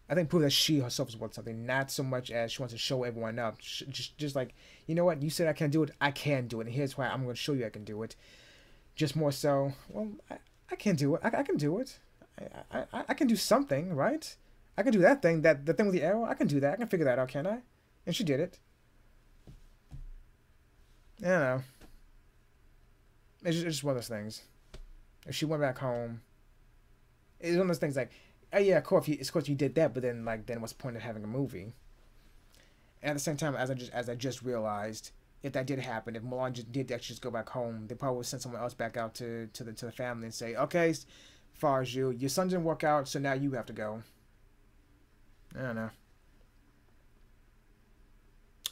[SPEAKER 1] I think prove that she herself is worth something, not so much as she wants to show everyone up. Just like, you know what, you said I can't do it, I can do it, and here's why I'm going to show you I can do it. Just more so, well, I can do it. I can do it. I can do something, right? I can do that thing, the thing with the arrow. I can do that. I can figure that out, can't I? And she did it. I don't know. It's just one of those things. If she went back home, it's one of those things like, oh yeah, of course you did that, but then what's the point of having a movie? And at the same time, as I just realized, if that did happen, if Mulan did actually just go back home, they probably would send someone else back out to the family and say, okay, Farju, your son didn't work out, so now you have to go. I don't know.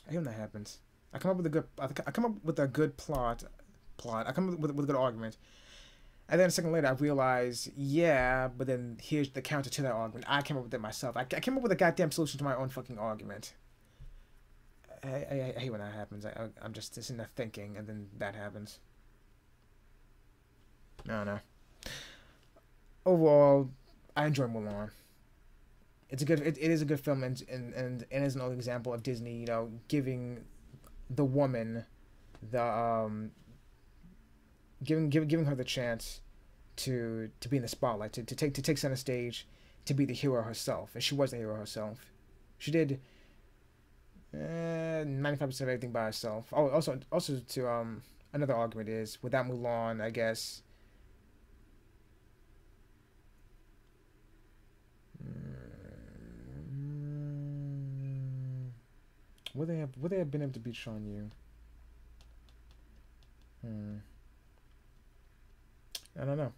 [SPEAKER 1] I hate when that happens. I come up with a good plot. I come up with a good argument. And then a second later, I realize, yeah, but then here's the counter to that argument. I came up with it myself. I came up with a goddamn solution to my own fucking argument. I hate when that happens. I'm just sitting there thinking, and then that happens. I don't know. Overall, I enjoy Mulan. It is a good film, and it is an example of Disney, you know, giving the woman the giving her the chance to be in the spotlight, to take center stage, to be the hero herself, and she was the hero herself. She did 95% of everything by herself. Oh, also to another argument is without Mulan, I guess. Would they have been able to beat Shan Yu? I don't know.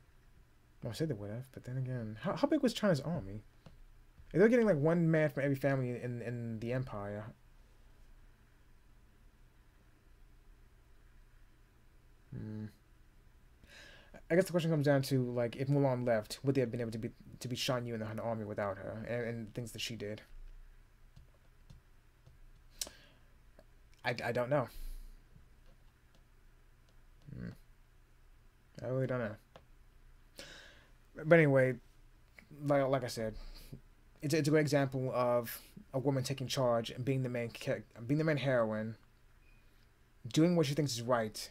[SPEAKER 1] Well, I said they would have, but then again, how big was China's army? If they're getting like one man from every family in the empire. I guess the question comes down to like, if Mulan left, would they have been able to beat Shan Yu and the army without her and things that she did? I don't know. I really don't know. But anyway, like I said, it's a great example of a woman taking charge and being the main heroine, doing what she thinks is right,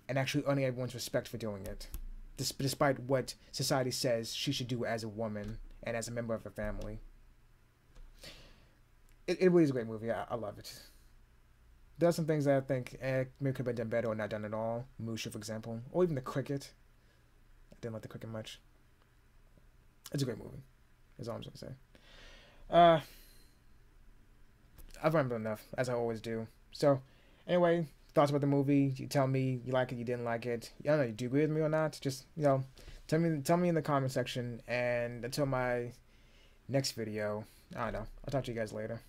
[SPEAKER 1] and actually earning everyone's respect for doing it, despite what society says she should do as a woman and as a member of her family. It really is a great movie. I love it. There are some things that I think maybe could have been done better or not done at all. Mushu, for example, or even the cricket. I didn't like the cricket much. It's a great movie. That's all I'm gonna say. I've rambled enough, as I always do. So, anyway, thoughts about the movie? You tell me you like it, you didn't like it. I don't know. Do you agree with me or not? Just tell me in the comment section. And until my next video, I don't know. I'll talk to you guys later.